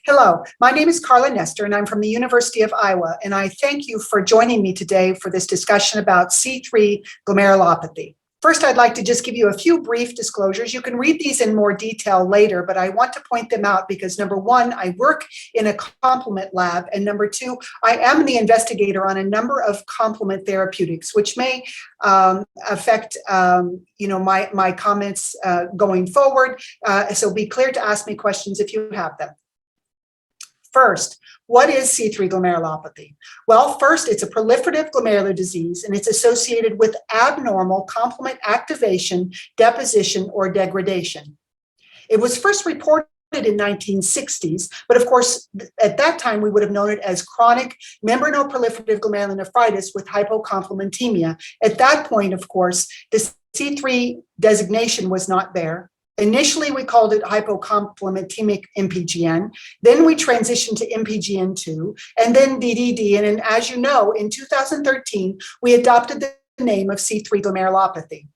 Hello, my name is Carla Nestor, and I'm from the University of Iowa, and I thank you for joining me today for this discussion about C3 glomerulopathy. First, I'd like to just give you a few brief disclosures. You can read these in more detail later, but I want to point them out because number one, I work in a complement lab, and number two, I am the investigator on a number of complement therapeutics, which may affect my comments going forward. So be clear to ask me questions if you have them. First, what is C3 glomerulopathy? Well, first, it's a proliferative glomerular disease, and it's associated with abnormal complement activation, deposition, or degradation. It was first reported in 1960s, but of course, at that time, we would have known it as chronic membranoproliferative glomerulonephritis with hypocomplementemia. At that point, of course, the C3 designation was not there. Initially, we called it hypocomplementemic MPGN. Then we transitioned to MPGN2 and then DDD. And as you know, in 2013, we adopted the name of C3 glomerulopathy.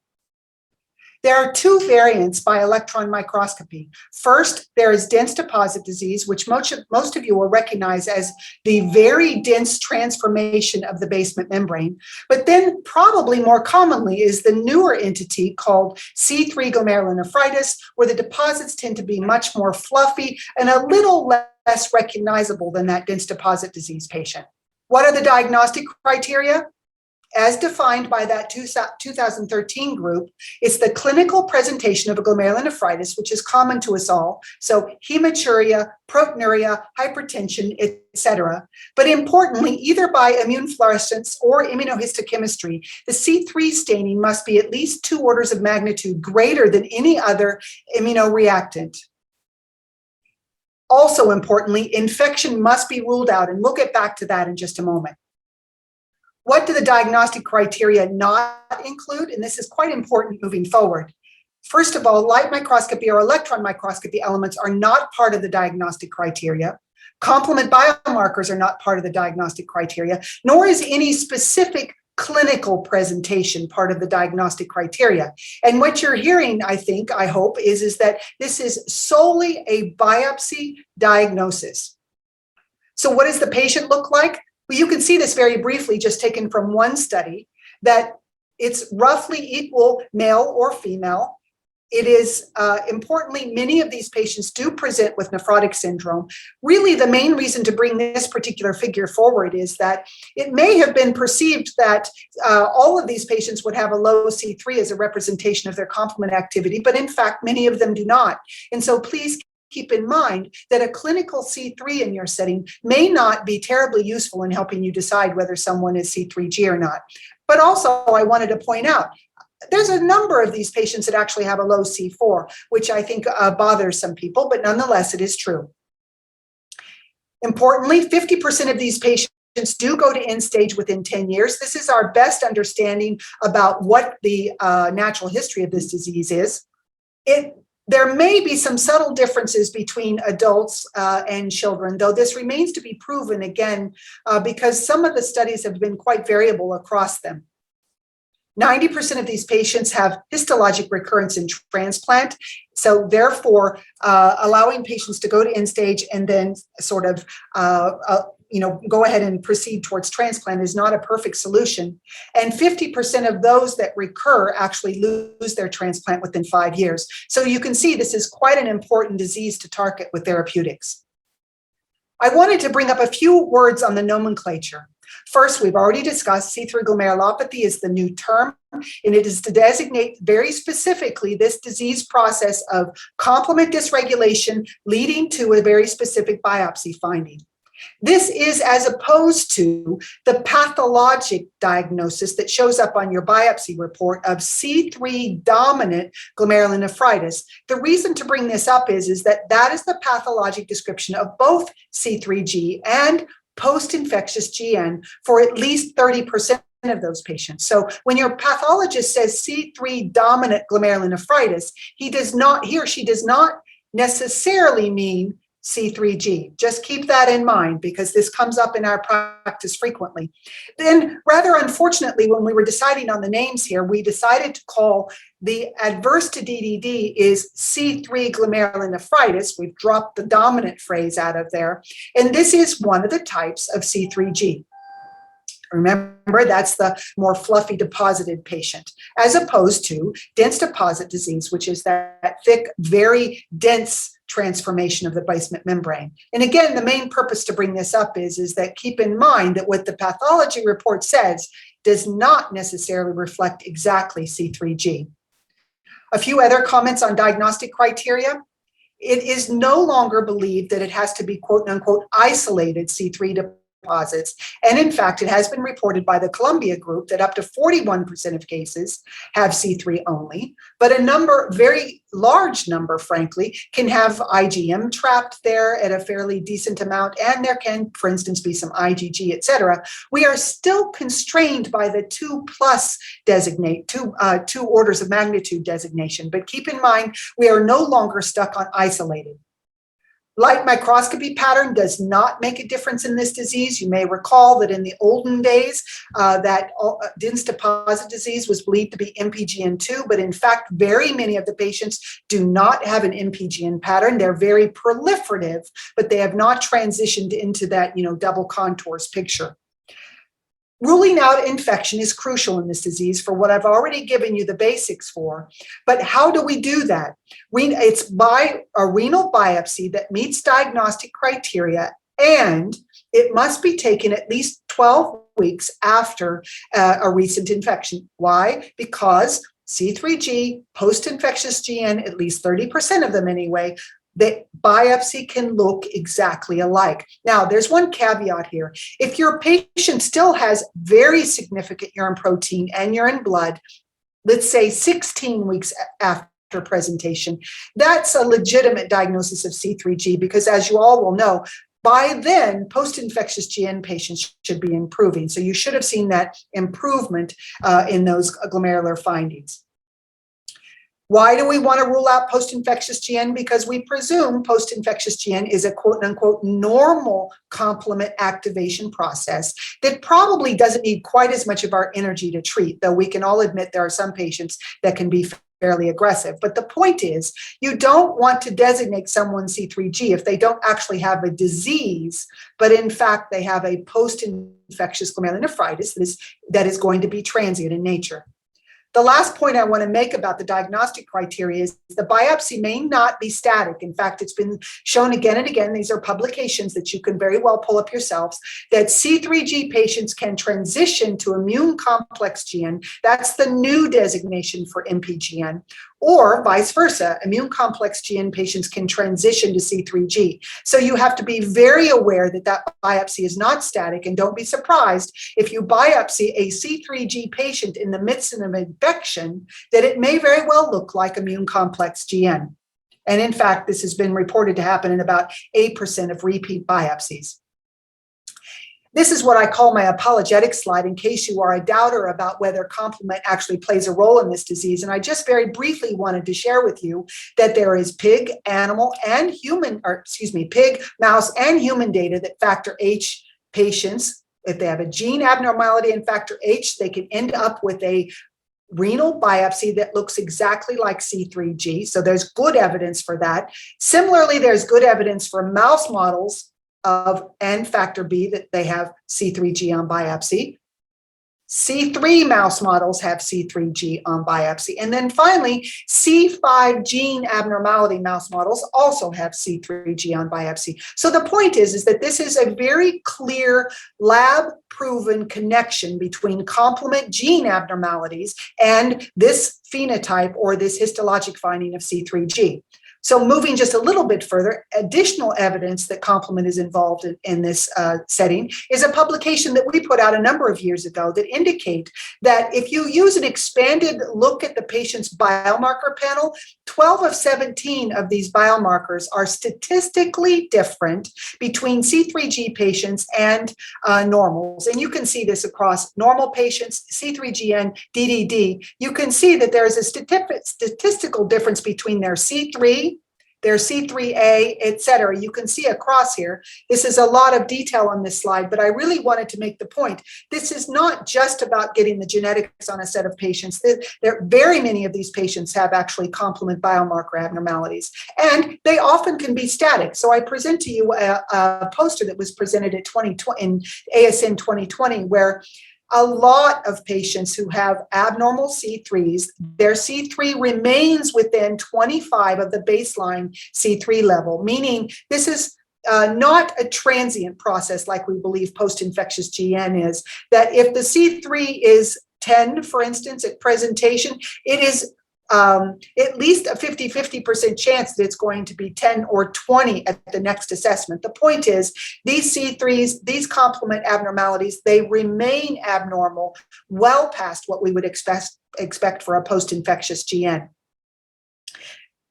There are two variants by electron microscopy. First, there is dense deposit disease, which most of you will recognize as the very dense transformation of the basement membrane. But then probably more commonly is the newer entity called C3 glomerulonephritis, where the deposits tend to be much more fluffy and a little less recognizable than that dense deposit disease patient. What are the diagnostic criteria? As defined by that 2013 group, it's the clinical presentation of a glomerulonephritis, which is common to us all. So hematuria, proteinuria, hypertension, etc. But importantly, either by immune fluorescence or immunohistochemistry, the C3 staining must be at least 2 orders of magnitude greater than any other immunoreactant. Also importantly, infection must be ruled out, and we'll get back to that in just a moment. What do the diagnostic criteria not include? And this is quite important moving forward. First of all, light microscopy or electron microscopy elements are not part of the diagnostic criteria. Complement biomarkers are not part of the diagnostic criteria, nor is any specific clinical presentation part of the diagnostic criteria. And what you're hearing, I hope, is that this is solely a biopsy diagnosis. So what does the patient look like? Well, you can see this very briefly, just taken from one study, that it's roughly equal male or female. It is, importantly, many of these patients do present with nephrotic syndrome. Really, the main reason to bring this particular figure forward is that it may have been perceived that all of these patients would have a low C3 as a representation of their complement activity, but in fact, many of them do not. And so please keep in mind that a clinical C3 in your setting may not be terribly useful in helping you decide whether someone is C3G or not. But also, I wanted to point out, there's a number of these patients that actually have a low C4, which I think bothers some people, but nonetheless, it is true. Importantly, 50% of these patients do go to end stage within 10 years. This is our best understanding about what the natural history of this disease is. There may be some subtle differences between adults and children, though this remains to be proven again because some of the studies have been quite variable across them. 90% of these patients have histologic recurrence in transplant. So therefore, allowing patients to go to end stage and then sort of go ahead and proceed towards transplant is not a perfect solution. And 50% of those that recur actually lose their transplant within 5 years. So you can see this is quite an important disease to target with therapeutics. I wanted to bring up a few words on the nomenclature. First, we've already discussed C3 glomerulopathy is the new term, and it is to designate very specifically this disease process of complement dysregulation leading to a very specific biopsy finding. This is as opposed to the pathologic diagnosis that shows up on your biopsy report of C3 dominant glomerulonephritis. The reason to bring this up is that is the pathologic description of both C3G and post-infectious GN for at least 30% of those patients. So when your pathologist says C3 dominant glomerulonephritis, he or she does not necessarily mean C3G. Just keep that in mind because this comes up in our practice frequently. Then, rather unfortunately, when we were deciding on the names here, we decided to call The adverse to DDD is C3 glomerulonephritis. We've dropped the dominant phrase out of there. And this is one of the types of C3G. Remember, that's the more fluffy deposited patient, as opposed to dense deposit disease, which is that thick, very dense transformation of the basement membrane. And again, the main purpose to bring this up is that keep in mind that what the pathology report says does not necessarily reflect exactly C3G. A few other comments on diagnostic criteria. It is no longer believed that it has to be quote unquote isolated C3 deposits. And in fact, it has been reported by the Columbia Group that up to 41% of cases have C3 only, but a very large number, frankly, can have IgM trapped there at a fairly decent amount, and there can, for instance, be some IgG, et cetera. We are still constrained by the 2+ designate, two orders of magnitude designation, but keep in mind, we are no longer stuck on isolated. Light microscopy pattern does not make a difference in this disease. You may recall that in the olden days, that dense deposit disease was believed to be MPGN2, but in fact, very many of the patients do not have an MPGN pattern. They're very proliferative, but they have not transitioned into that, double contours picture. Ruling out infection is crucial in this disease for what I've already given you the basics for. But how do we do that? It's by a renal biopsy that meets diagnostic criteria, and it must be taken at least 12 weeks after a recent infection. Why? Because C3G, post-infectious GN, at least 30% of them anyway, the biopsy can look exactly alike. Now, there's one caveat here. If your patient still has very significant urine protein and urine blood, let's say 16 weeks after presentation, that's a legitimate diagnosis of C3G because, as you all will know, by then, post-infectious GN patients should be improving. So you should have seen that improvement in those glomerular findings. Why do we want to rule out post-infectious GN? Because we presume post-infectious GN is a quote-unquote normal complement activation process that probably doesn't need quite as much of our energy to treat, though we can all admit there are some patients that can be fairly aggressive. But the point is, you don't want to designate someone C3G if they don't actually have a disease, but in fact, they have a post-infectious glomerulonephritis that is going to be transient in nature. The last point I want to make about the diagnostic criteria is the biopsy may not be static. In fact, it's been shown again and again, these are publications that you can very well pull up yourselves, that C3G patients can transition to immune complex GN. That's the new designation for MPGN. Or vice versa, immune complex GN patients can transition to C3G. So you have to be very aware that that biopsy is not static, and don't be surprised if you biopsy a C3G patient in the midst of an infection that it may very well look like immune complex GN. And in fact, this has been reported to happen in about 8% of repeat biopsies. This is what I call my apologetic slide in case you are a doubter about whether complement actually plays a role in this disease. And I just very briefly wanted to share with you that there is pig, mouse, and human data that factor H patients, if they have a gene abnormality in factor H, they can end up with a renal biopsy that looks exactly like C3G. So there's good evidence for that. Similarly, there's good evidence for mouse models and factor B that they have C3G on biopsy. C3 mouse models have C3G on biopsy. And then finally, C5 gene abnormality mouse models also have C3G on biopsy. So the point is that this is a very clear lab-proven connection between complement gene abnormalities and this phenotype or this histologic finding of C3G. So moving just a little bit further, additional evidence that complement is involved in this setting is a publication that we put out a number of years ago that indicate that if you use an expanded look at the patient's biomarker panel, 12 of 17 of these biomarkers are statistically different between C3G patients and normals. And you can see this across normal patients, C3G and DDD. You can see that there is a statistical difference between their C3 their C3A, et cetera. You can see across here. This is a lot of detail on this slide, but I really wanted to make the point. This is not just about getting the genetics on a set of patients. Very many of these patients have actually complement biomarker abnormalities, and they often can be static. So I present to you a poster that was presented at 2020 in ASN 2020, where a lot of patients who have abnormal C3s, their C3 remains within 25 of the baseline C3 level, meaning this is not a transient process like we believe post-infectious GN is, that if the C3 is 10, for instance, at presentation, it is at least a 50% chance that it's going to be 10 or 20 at the next assessment. The point is, these C3s, these complement abnormalities, they remain abnormal well past what we would expect for a post-infectious GN.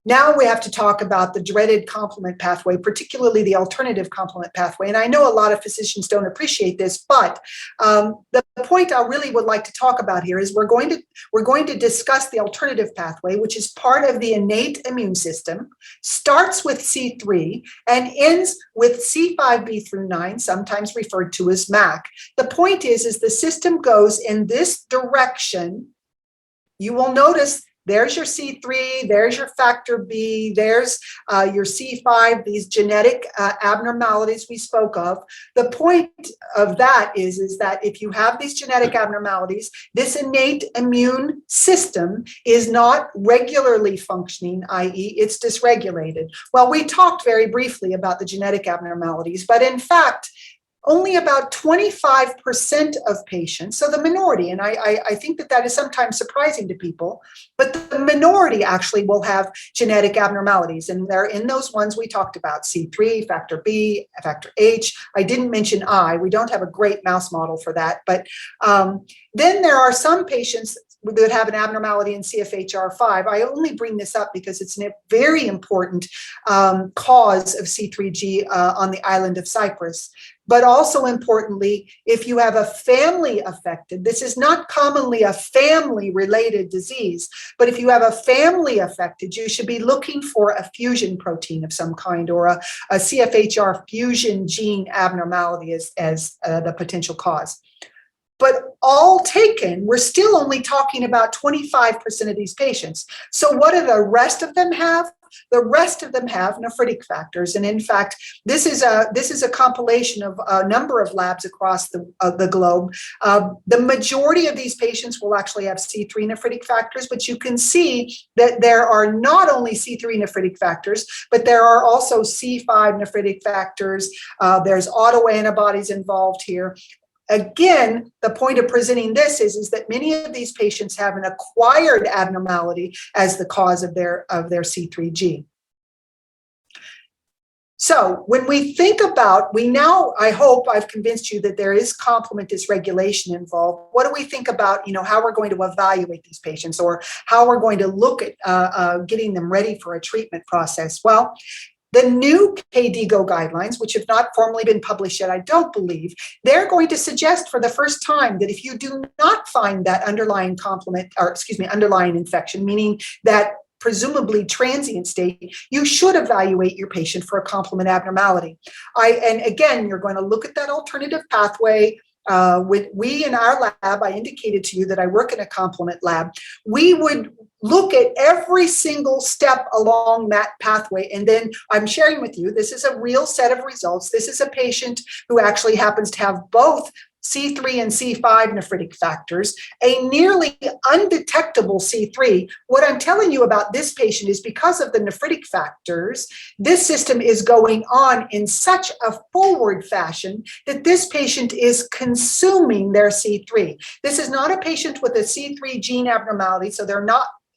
Now we have to talk about the dreaded complement pathway, particularly the alternative complement pathway. And I know a lot of physicians don't appreciate this, but the point I really would like to talk about here is we're going to discuss the alternative pathway, which is part of the innate immune system, starts with C3 and ends with C5b through 9, sometimes referred to as MAC. The point is the system goes in this direction. You will notice there's your C3, there's your factor B, there's your C5, these genetic abnormalities we spoke of. The point of that is that if you have these genetic abnormalities, this innate immune system is not regularly functioning, i.e. it's dysregulated. Well, we talked very briefly about the genetic abnormalities, but in fact, only about 25% of patients, so the minority, and I think that is sometimes surprising to people, but the minority actually will have genetic abnormalities, and they're in those ones we talked about, C3, factor B, factor H. I didn't mention I. We don't have a great mouse model for that, but then there are some patients that have an abnormality in CFHR5. I only bring this up because it's a very important cause of C3G on the island of Cyprus. But also importantly, if you have a family affected, this is not commonly a family-related disease, but if you have a family affected, you should be looking for a fusion protein of some kind or a CFHR fusion gene abnormality as the potential cause. But all taken, we're still only talking about 25% of these patients. So what do the rest of them have? The rest of them have nephritic factors. And in fact, this is a compilation of a number of labs across the globe. The majority of these patients will actually have C3 nephritic factors, but you can see that there are not only C3 nephritic factors, but there are also C5 nephritic factors. There's autoantibodies involved here. Again, the point of presenting this is that many of these patients have an acquired abnormality as the cause of their C3G. So when we think about, I hope I've convinced you that there is complement dysregulation involved. What do we think about, how we're going to evaluate these patients or how we're going to look at getting them ready for a treatment process? Well, the new KDIGO guidelines, which have not formally been published yet, I don't believe, they're going to suggest for the first time that if you do not find that underlying underlying infection, meaning that presumably transient state, you should evaluate your patient for a complement abnormality. And again, you're going to look at that alternative pathway. We in our lab, I indicated to you that I work in a complement lab. We would look at every single step along that pathway. And then I'm sharing with you, this is a real set of results. This is a patient who actually happens to have both C3 and C5 nephritic factors, a nearly undetectable C3. What I'm telling you about this patient is because of the nephritic factors, this system is going on in such a forward fashion that this patient is consuming their C3. This is not a patient with a C3 gene abnormality, so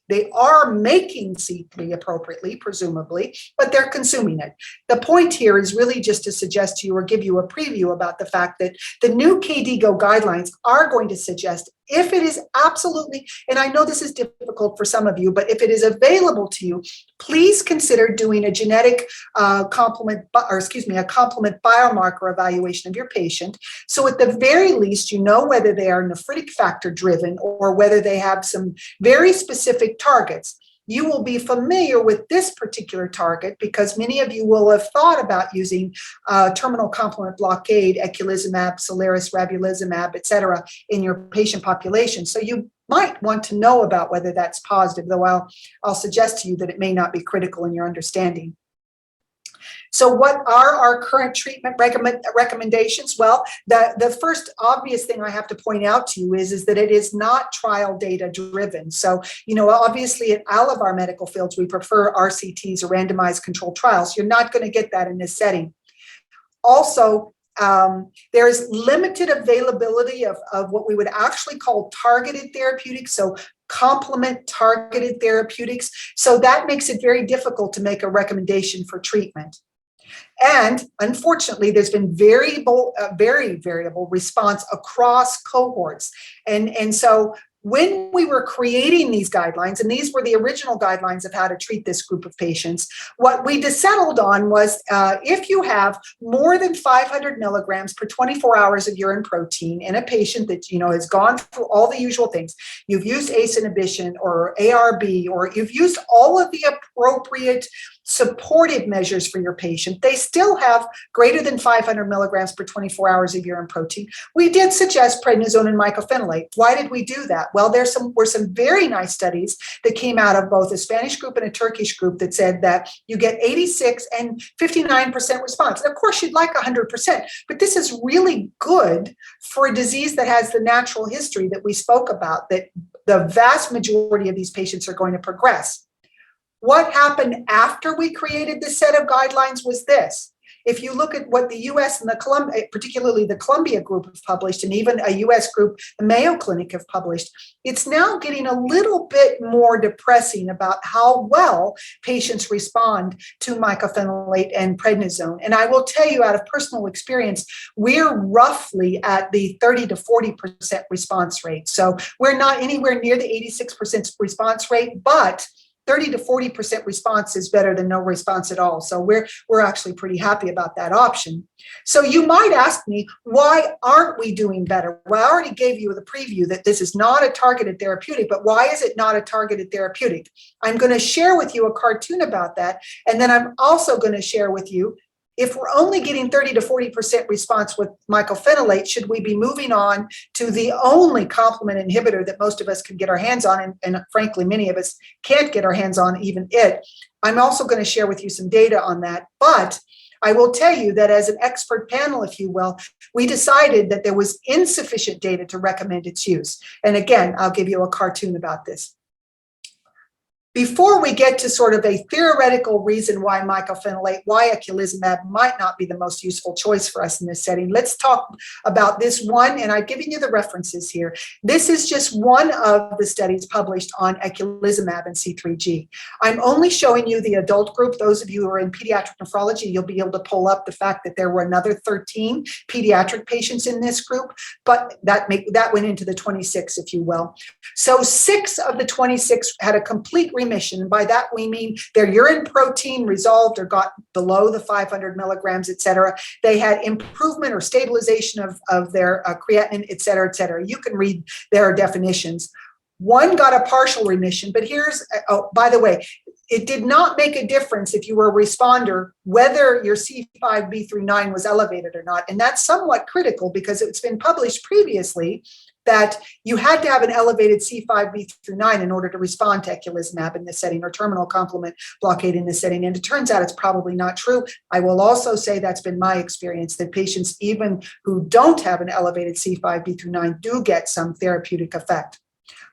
they are making C3 appropriately, presumably, but they're consuming it. The point here is really just to suggest to you or give you a preview about the fact that the new KDIGO guidelines are going to suggest, if it is absolutely, and I know this is difficult for some of you, but if it is available to you, please consider doing a genetic complement biomarker evaluation of your patient. So at the very least, you know whether they are nephritic factor driven or whether they have some very specific targets. you will be familiar with this particular target because many of you will have thought about using terminal complement blockade, eculizumab, Soliris, ravulizumab, et cetera, in your patient population. So you might want to know about whether that's positive, though I'll suggest to you that it may not be critical in your understanding. So what are our current treatment recommendations? Well, the first obvious thing I have to point out to you is that it is not trial data driven. So, obviously in all of our medical fields, we prefer RCTs or randomized controlled trials. You're not going to get that in this setting. Also, there is limited availability of what we would actually call targeted therapeutics, so complement targeted therapeutics. So that makes it very difficult to make a recommendation for treatment. And unfortunately, there's been very variable response across cohorts. And so when we were creating these guidelines, and these were the original guidelines of how to treat this group of patients, what we settled on was if you have more than 500 milligrams per 24 hours of urine protein in a patient that has gone through all the usual things, you've used ACE inhibition or ARB, or you've used all of the appropriate supportive measures for your patient, they still have greater than 500 milligrams per 24 hours of urine protein, we did suggest prednisone and mycophenolate. Why did we do that? Well, there were some very nice studies that came out of both a Spanish group and a Turkish group that said that you get 86 and 59% response. And of course, you'd like 100%, but this is really good for a disease that has the natural history that we spoke about, that the vast majority of these patients are going to progress. What happened after we created this set of guidelines was this. If you look at what the US and particularly the Columbia group have published, and even a US group, the Mayo Clinic, have published, it's now getting a little bit more depressing about how well patients respond to mycophenolate and prednisone. And I will tell you out of personal experience, we're roughly at the 30 to 40% response rate. So we're not anywhere near the 86% response rate, but 30 to 40% response is better than no response at all. So we're actually pretty happy about that option. So you might ask me, why aren't we doing better? Well, I already gave you the preview that this is not a targeted therapeutic, but why is it not a targeted therapeutic? I'm going to share with you a cartoon about that. And then I'm also going to share with you, if we're only getting 30 to 40% response with mycophenolate, should we be moving on to the only complement inhibitor that most of us can get our hands on, and frankly, many of us can't get our hands on even it? I'm also going to share with you some data on that, but I will tell you that as an expert panel, if you will, we decided that there was insufficient data to recommend its use. And again, I'll give you a cartoon about this. Before we get to sort of a theoretical reason why mycophenolate, why eculizumab might not be the most useful choice for us in this setting, let's talk about this one, and I've given you the references here. This is just one of the studies published on eculizumab and C3G. I'm only showing you the adult group. Those of you who are in pediatric nephrology, you'll be able to pull up the fact that there were another 13 pediatric patients in this group, but that went into the 26, if you will. So 6 of the 26 had a complete remission. By that, we mean their urine protein resolved or got below the 500 milligrams, et cetera. They had improvement or stabilization of their creatinine, et cetera, et cetera. You can read their definitions. 1 got a partial remission, but here's, oh, by the way, it did not make a difference if you were a responder, whether your C5b-9 was elevated or not. And that's somewhat critical because it's been published previously that you had to have an elevated C5b-9 in order to respond to eculizumab in this setting, or terminal complement blockade in this setting. And it turns out it's probably not true. I will also say that's been my experience, that patients even who don't have an elevated C5b-9 do get some therapeutic effect.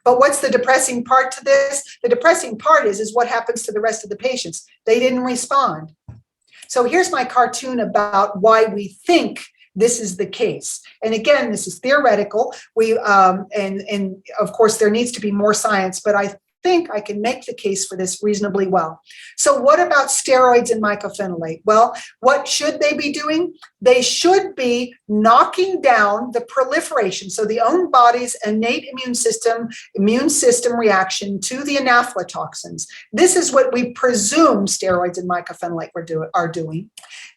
But what's the depressing part to this? The depressing part is what happens to the rest of the patients. They didn't respond. So here's my cartoon about why we think this is the case. And again, this is theoretical. And of course, there needs to be more science, but I think I can make the case for this reasonably well. So what about steroids and mycophenolate? Well, what should they be doing? They should be knocking down the proliferation, so the own body's innate immune system reaction to the anaphylotoxins. This is what we presume steroids and mycophenolate are doing.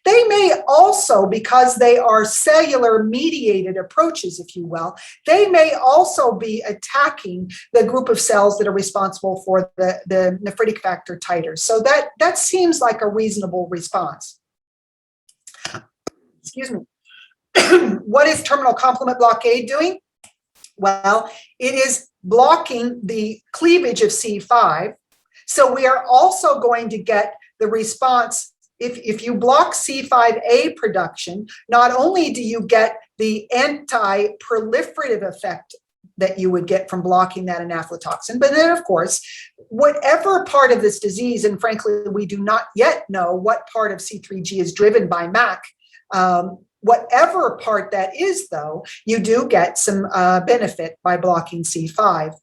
They may also, because they are cellular mediated approaches, if you will, they may also be attacking the group of cells that are responsible for the nephritic factor titers. So that seems like a reasonable response. Excuse me. What is terminal complement blockade doing? Well, it is blocking the cleavage of C5. So we are also going to get the response. If you block C5a production, not only do you get the anti-proliferative effect that you would get from blocking that aflatoxin, but then, of course, whatever part of this disease, and frankly, we do not yet know what part of C3G is driven by MAC, whatever part that is, though, you do get some benefit by blocking C5.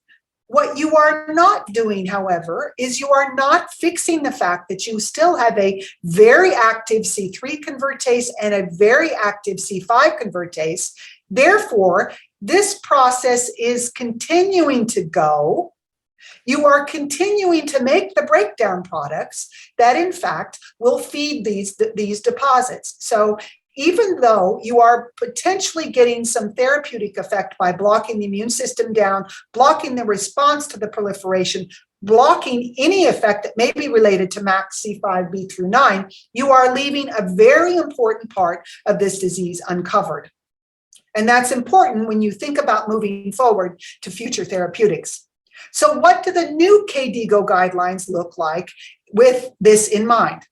What you are not doing, however, is you are not fixing the fact that you still have a very active C3 convertase and a very active C5 convertase. Therefore, this process is continuing to go. You are continuing to make the breakdown products that, in fact, will feed these deposits. So even though you are potentially getting some therapeutic effect by blocking the immune system down, blocking the response to the proliferation, blocking any effect that may be related to MAC C5b through 9, you are leaving a very important part of this disease uncovered. And that's important when you think about moving forward to future therapeutics. So what do the new KDIGO guidelines look like with this in mind?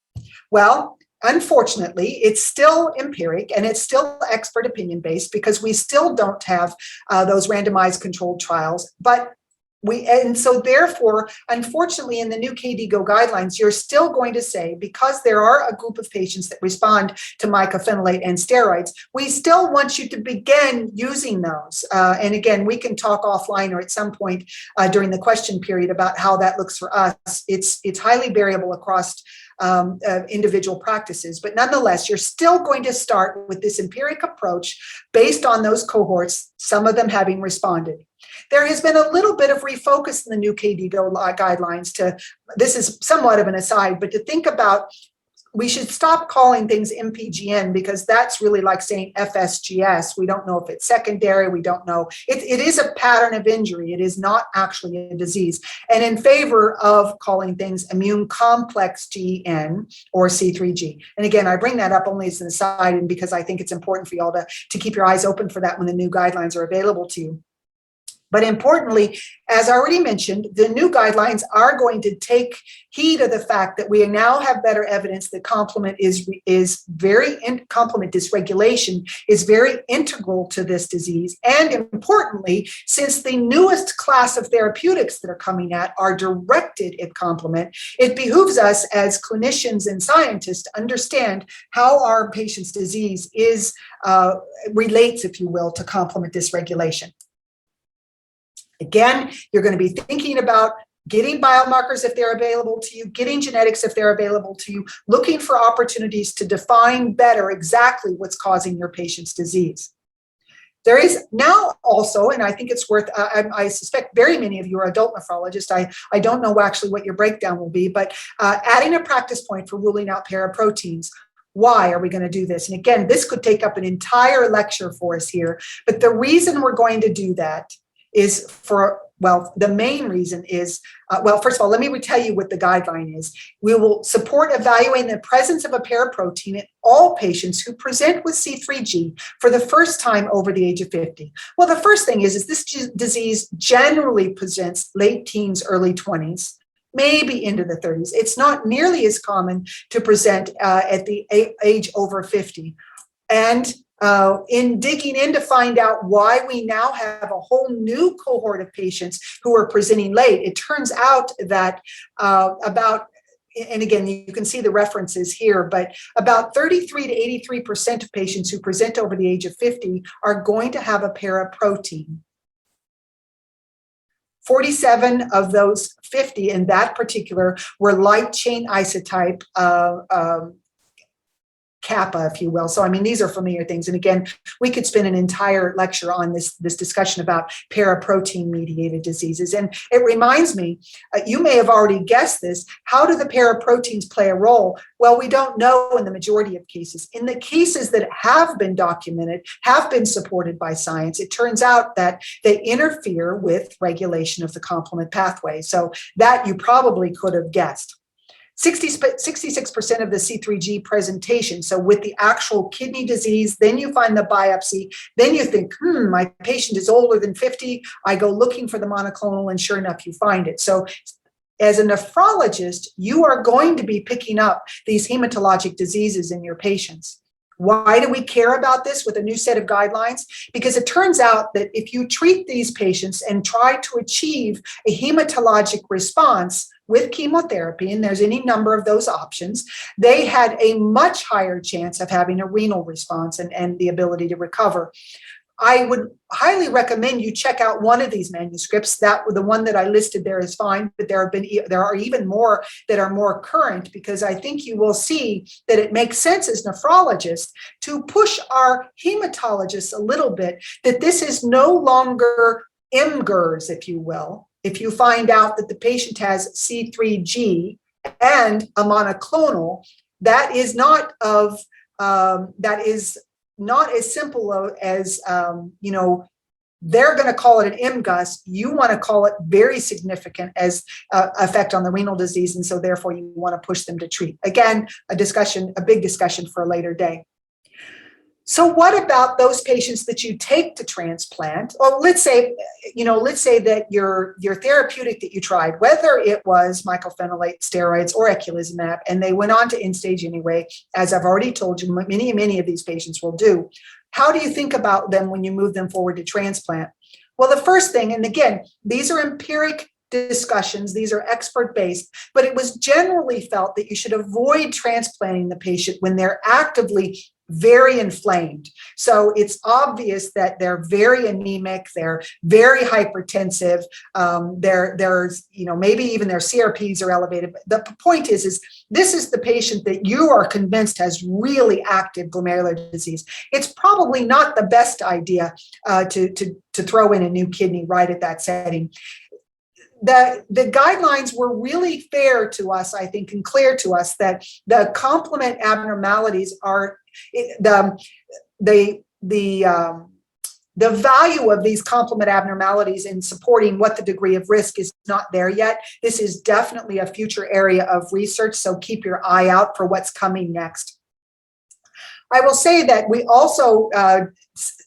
Well, unfortunately, it's still empiric and it's still expert opinion based because we still don't have those randomized controlled trials. And so therefore, unfortunately, in the new KDIGO guidelines, you're still going to say, because there are a group of patients that respond to mycophenolate and steroids, we still want you to begin using those. And again, we can talk offline or at some point during the question period about how that looks for us. It's highly variable across individual practices, but nonetheless, you're still going to start with this empiric approach based on those cohorts, some of them having responded. There has been a little bit of refocus in the new KDIGO guidelines to, this is somewhat of an aside, but to think about, we should stop calling things MPGN because that's really like saying FSGS. We don't know if it's secondary. We don't know. It is a pattern of injury. It is not actually a disease. And in favor of calling things immune complex GN or C3G. And again, I bring that up only as an aside and because I think it's important for y'all to keep your eyes open for that when the new guidelines are available to you. But importantly, as I already mentioned, the new guidelines are going to take heed of the fact that we now have better evidence that complement complement dysregulation is very integral to this disease. And importantly, since the newest class of therapeutics that are coming out are directed at complement, it behooves us as clinicians and scientists to understand how our patient's disease relates, if you will, to complement dysregulation. Again, you're going to be thinking about getting biomarkers if they're available to you, getting genetics if they're available to you, looking for opportunities to define better exactly what's causing your patient's disease. There is now also, and I think it's worth, I suspect very many of you are adult nephrologists. I don't know actually what your breakdown will be, but adding a practice point for ruling out paraproteins. Why are we going to do this? And again, this could take up an entire lecture for us here, but the reason we're going to do that is the main reason is, first of all, let me tell you what the guideline is. We will support evaluating the presence of a paraprotein in all patients who present with C3G for the first time over the age of 50. Well, the first thing is this disease generally presents late teens, early 20s, maybe into the 30s. It's not nearly as common to present at the age over 50. And in digging in to find out why we now have a whole new cohort of patients who are presenting late, it turns out that and again, you can see the references here, but about 33 to 83% of patients who present over the age of 50 are going to have a paraprotein. 47 of those 50 in that particular were light chain isotype kappa, if you will. So, I mean, these are familiar things. And again, we could spend an entire lecture on this discussion about paraprotein-mediated diseases. And it reminds me, you may have already guessed this, how do the paraproteins play a role? Well, we don't know in the majority of cases. In the cases that have been documented, have been supported by science, it turns out that they interfere with regulation of the complement pathway. So that you probably could have guessed. 66% of the C3G presentation. So with the actual kidney disease, then you find the biopsy, then you think, my patient is older than 50. I go looking for the monoclonal, and sure enough, you find it. So as a nephrologist, you are going to be picking up these hematologic diseases in your patients. Why do we care about this with a new set of guidelines? Because it turns out that if you treat these patients and try to achieve a hematologic response with chemotherapy, and there's any number of those options, they had a much higher chance of having a renal response and the ability to recover. I would highly recommend you check out one of these manuscripts. That the one that I listed there is fine, but there are even more that are more current, because I think you will see that it makes sense as nephrologists to push our hematologists a little bit, that this is no longer MGERS, if you will. If you find out that the patient has C3G and a monoclonal, that is not as simple as, they're going to call it an MGUS. You want to call it very significant as effect on the renal disease. And so therefore you want to push them to treat. Again, a big discussion for a later day. So what about those patients that you take to transplant? Well, let's say that your therapeutic that you tried, whether it was mycophenolate steroids or eculizumab, and they went on to end stage anyway, as I've already told you, many of these patients will do. How do you think about them when you move them forward to transplant? Well, the first thing, and again, these are empiric discussions, these are expert-based, but it was generally felt that you should avoid transplanting the patient when they're actively very inflamed. So it's obvious that they're very anemic, they're very hypertensive, there's maybe even their CRPs are elevated. But the point is this is the patient that you are convinced has really active glomerular disease. It's probably not the best idea to throw in a new kidney right at that setting. The guidelines were really fair to us, I think, and clear to us that the complement abnormalities are the value of these complement abnormalities in supporting what the degree of risk is not there yet. This is definitely a future area of research, so keep your eye out for what's coming next. I will say that we also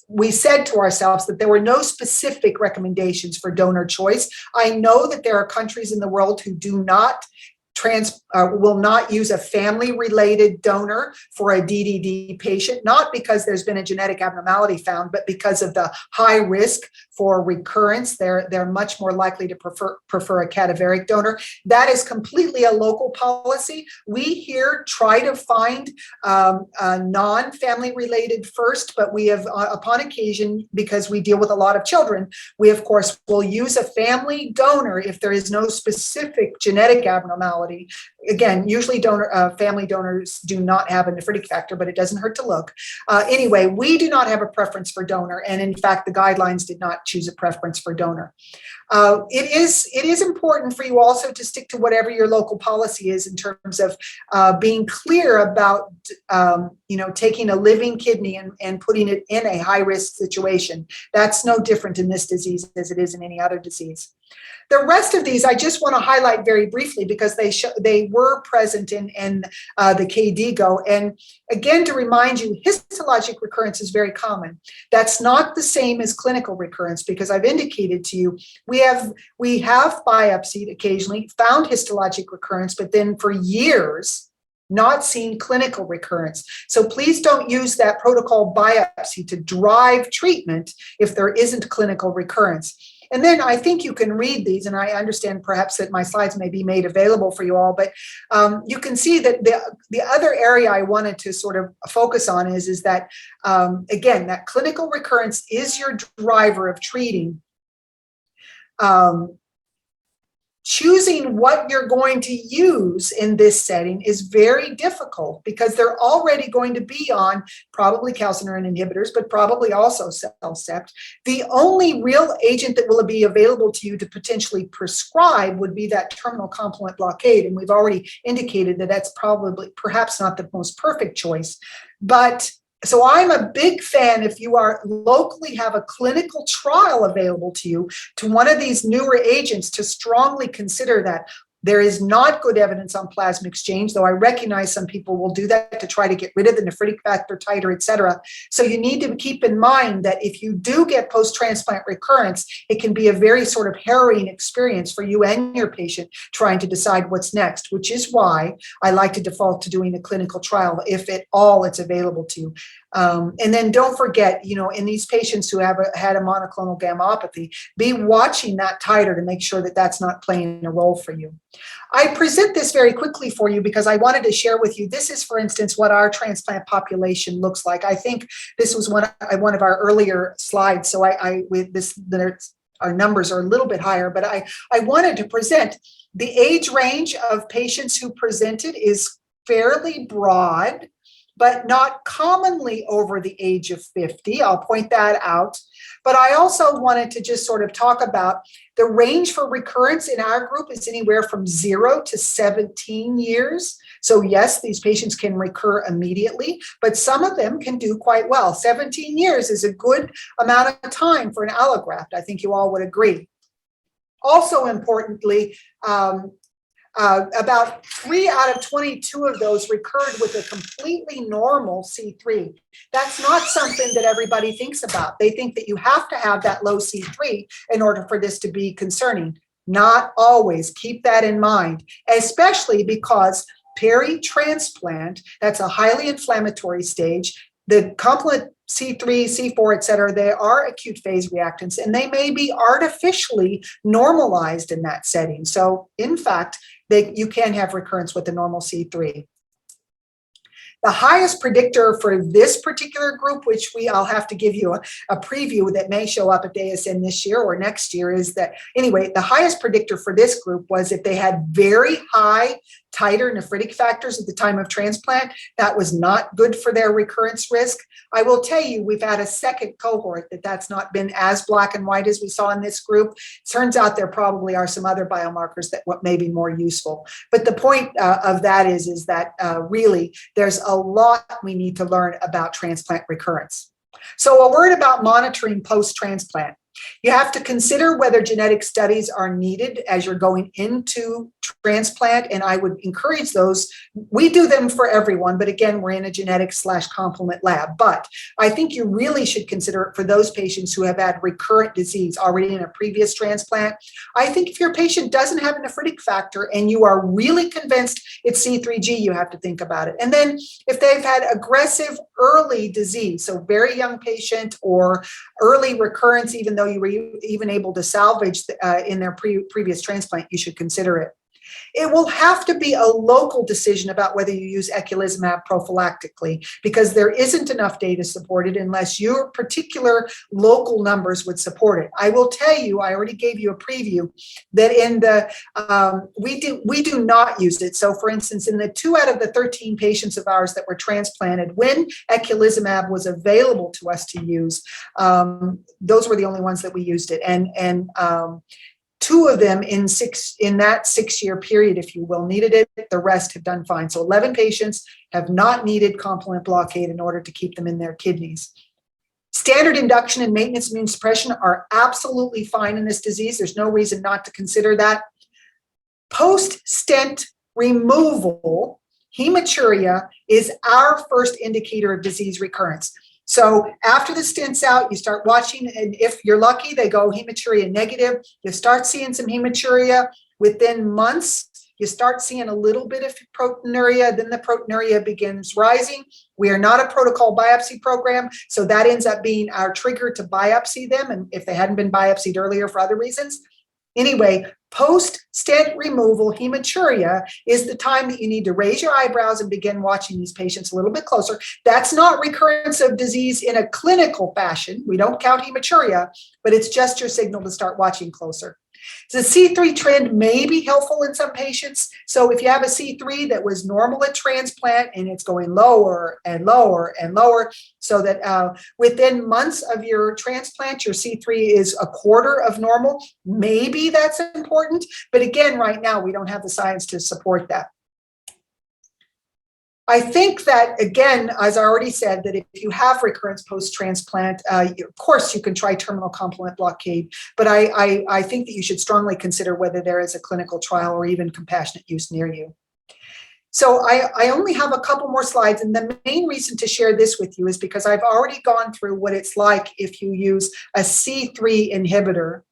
we said to ourselves that there were no specific recommendations for donor choice. I know that there are countries in the world who do not will not use a family-related donor for a DDD patient, not because there's been a genetic abnormality found, but because of the high risk for recurrence. They're much more likely to prefer a cadaveric donor. That is completely a local policy. We here try to find a non-family related first, but we have, upon occasion, because we deal with a lot of children, we of course will use a family donor if there is no specific genetic abnormality. Again, usually family donors do not have a nephritic factor, but it doesn't hurt to look. Anyway, we do not have a preference for donor, and in fact, the guidelines did not choose a preference for donor. It is important for you also to stick to whatever your local policy is in terms of being clear about taking a living kidney and putting it in a high-risk situation. That's no different in this disease as it is in any other disease. The rest of these I just want to highlight very briefly because they were present in the KDIGO. And again, to remind you, histologic recurrence is very common. That's not the same as clinical recurrence because I've indicated to you, we have biopsied occasionally, found histologic recurrence, but then for years, not seen clinical recurrence. So please don't use that protocol biopsy to drive treatment if there isn't clinical recurrence. And then I think you can read these, and I understand perhaps that my slides may be made available for you all, but you can see that the other area I wanted to sort of focus on is that, again, that clinical recurrence is your driver of treating choosing what you're going to use in this setting is very difficult because they're already going to be on probably calcineurin inhibitors, but probably also CellCept. The only real agent that will be available to you to potentially prescribe would be that terminal complement blockade. And we've already indicated that that's probably perhaps not the most perfect choice. But so I'm a big fan, if you are locally have a clinical trial available to you to one of these newer agents, to strongly consider that. There is not good evidence on plasma exchange, though I recognize some people will do that to try to get rid of the nephritic factor titer, et cetera. So you need to keep in mind that if you do get post-transplant recurrence, it can be a very sort of harrowing experience for you and your patient trying to decide what's next, which is why I like to default to doing a clinical trial, if at all it's available to you. And then don't forget, in these patients who have had a monoclonal gammopathy, be watching that titer to make sure that that's not playing a role for you. I present this very quickly for you because I wanted to share with you, this is, for instance, what our transplant population looks like. I think this was one of our earlier slides, so our numbers are a little bit higher, but I wanted to present the age range of patients who presented is fairly broad, but not commonly over the age of 50. I'll point that out. But I also wanted to just sort of talk about the range for recurrence in our group is anywhere from 0 to 17 years. So yes, these patients can recur immediately, but some of them can do quite well. 17 years is a good amount of time for an allograft. I think you all would agree. Also importantly, about 3 out of 22 of those recurred with a completely normal C3. That's not something that everybody thinks about. They think that you have to have that low C3 in order for this to be concerning. Not always. Keep that in mind, especially because peri-transplant, that's a highly inflammatory stage. The complement C3, C4, et cetera, they are acute phase reactants, and they may be artificially normalized in that setting. So in fact, you can have recurrence with the normal C3. The highest predictor for this particular group, which I'll have to give you a preview that may show up at ASN this year or next year, is that, anyway, the highest predictor for this group was if they had very high titer nephritic factors at the time of transplant. That was not good for their recurrence risk. I will tell you, we've had a second cohort that's not been as black and white as we saw in this group. Turns out there probably are some other biomarkers that may be more useful. But the point of that is that really there's a lot we need to learn about transplant recurrence. So a word about monitoring post-transplant. You have to consider whether genetic studies are needed as you're going into transplant, and I would encourage those. We do them for everyone, but again, we're in a genetics/complement lab. But I think you really should consider it for those patients who have had recurrent disease already in a previous transplant. I think if your patient doesn't have a nephritic factor and you are really convinced it's C3G, you have to think about it. And then if they've had aggressive early disease, so very young patient or early recurrence, even though you were even able to salvage in their previous transplant, you should consider it. It will have to be a local decision about whether you use eculizumab prophylactically, because there isn't enough data supported unless your particular local numbers would support it. I will tell you, I already gave you a preview, that in the, we do not use it. So for instance, in the 2 out of the 13 patients of ours that were transplanted, when eculizumab was available to us to use, those were the only ones that we used it. And 2 of them in that 6-year period, if you will, needed it. The rest have done fine. So 11 patients have not needed complement blockade in order to keep them in their kidneys. Standard induction and maintenance immune suppression are absolutely fine in this disease. There's no reason not to consider that. Post-stent removal, hematuria is our first indicator of disease recurrence. So after the stent's out, you start watching, and if you're lucky, they go hematuria negative. You start seeing some hematuria. Within months, you start seeing a little bit of proteinuria, then the proteinuria begins rising. We are not a protocol biopsy program, so that ends up being our trigger to biopsy them, and if they hadn't been biopsied earlier for other reasons. Anyway, post-stent removal hematuria is the time that you need to raise your eyebrows and begin watching these patients a little bit closer. That's not recurrence of disease in a clinical fashion. We don't count hematuria, but it's just your signal to start watching closer. The C3 trend may be helpful in some patients. So if you have a C3 that was normal at transplant and it's going lower and lower and lower, so that within months of your transplant, your C3 is a quarter of normal, maybe that's important. But again, right now, we don't have the science to support that. I think that, again, as I already said, that if you have recurrence post-transplant, of course, you can try terminal complement blockade, but I think that you should strongly consider whether there is a clinical trial or even compassionate use near you. So I only have a couple more slides, and the main reason to share this with you is because I've already gone through what it's like if you use a C3 inhibitor.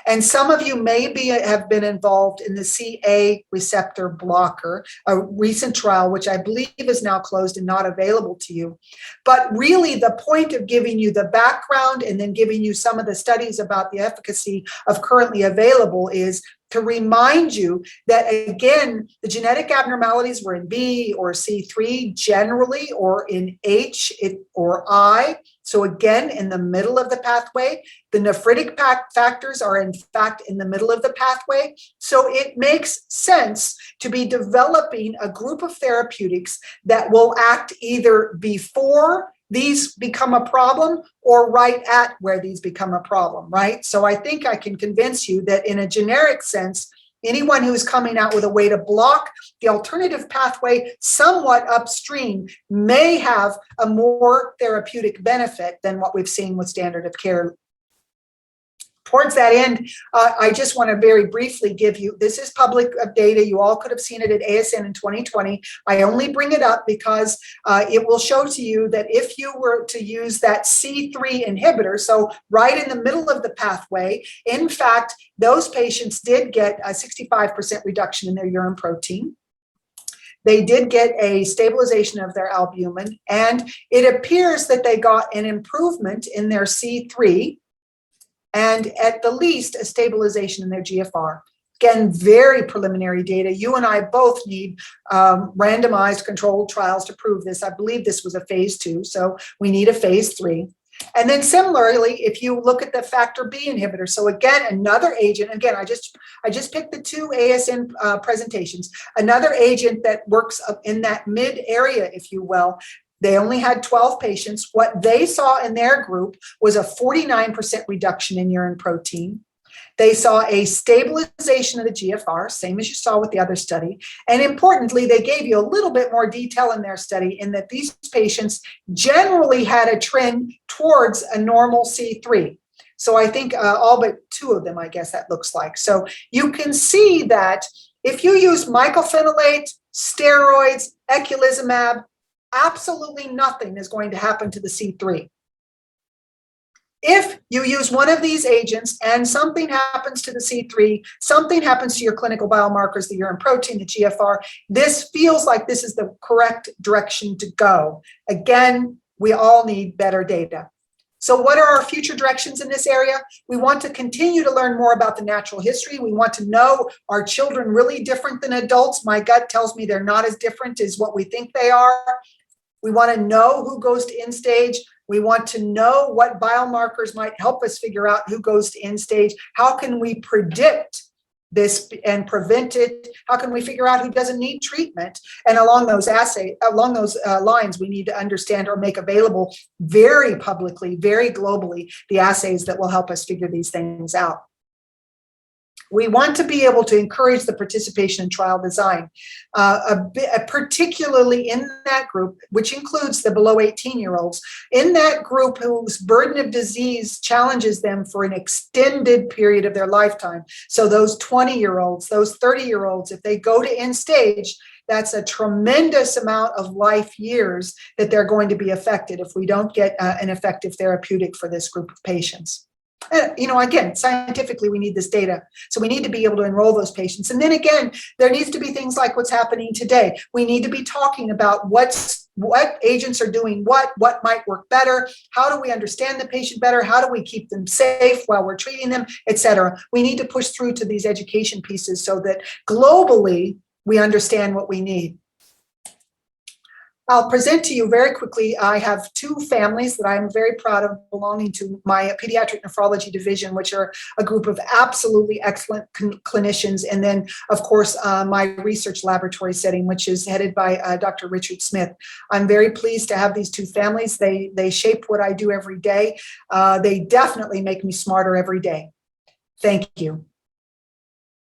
And some of you have been involved in the CA receptor blocker, a recent trial, which I believe is now closed and not available to you. But really the point of giving you the background and then giving you some of the studies about the efficacy of currently available is to remind you that, again, the genetic abnormalities were in B or C3 generally, or in H or I. So again, in the middle of the pathway, the nephritic factors are in fact in the middle of the pathway. So it makes sense to be developing a group of therapeutics that will act either before these become a problem or right at where these become a problem, right? So I think I can convince you that in a generic sense, anyone who's coming out with a way to block the alternative pathway somewhat upstream may have a more therapeutic benefit than what we've seen with standard of care. Towards that end, I just want to very briefly give you, this is public data. You all could have seen it at ASN in 2020. I only bring it up because it will show to you that if you were to use that C3 inhibitor, so right in the middle of the pathway, in fact, those patients did get a 65% reduction in their urine protein. They did get a stabilization of their albumin, and it appears that they got an improvement in their C3, and at the least a stabilization in their GFR. Again, very preliminary data. You and I both need randomized controlled trials to prove this. I believe this was a phase 2, so we need a phase 3. And then similarly, if you look at the factor B inhibitor, so again, another agent, again, I just picked the 2 ASN presentations, another agent that works up in that mid area, if you will. They only had 12 patients. What they saw in their group was a 49% reduction in urine protein. They saw a stabilization of the GFR, same as you saw with the other study. And importantly, they gave you a little bit more detail in their study in that these patients generally had a trend towards a normal C3. So I think all but 2 of them, I guess that looks like. So you can see that if you use mycophenolate, steroids, eculizumab, absolutely nothing is going to happen to the C3. If you use one of these agents and something happens to the C3, something happens to your clinical biomarkers, the urine protein, the GFR, this feels like this is the correct direction to go. Again, we all need better data. So what are our future directions in this area? We want to continue to learn more about the natural history. We want to know, are children really different than adults? My gut tells me they're not as different as what we think they are. We want to know who goes to end stage. We want to know what biomarkers might help us figure out who goes to end stage. How can we predict this and prevent it? How can we figure out who doesn't need treatment? And along those lines, we need to understand or make available very publicly, very globally, the assays that will help us figure these things out. We want to be able to encourage the participation in trial design, particularly in that group, which includes the below 18-year-olds, in that group whose burden of disease challenges them for an extended period of their lifetime. So those 20-year-olds, those 30-year-olds, if they go to end stage, that's a tremendous amount of life years that they're going to be affected if we don't get an effective therapeutic for this group of patients. Again, scientifically, we need this data. So we need to be able to enroll those patients. And then again, there needs to be things like what's happening today. We need to be talking about what agents are doing what might work better, how do we understand the patient better, how do we keep them safe while we're treating them, etc. We need to push through to these education pieces so that globally we understand what we need. I'll present to you very quickly. I have two families that I'm very proud of belonging to my pediatric nephrology division, which are a group of absolutely excellent clinicians. And then, of course, my research laboratory setting, which is headed by Dr. Richard Smith. I'm very pleased to have these two families. They shape what I do every day. They definitely make me smarter every day. Thank you.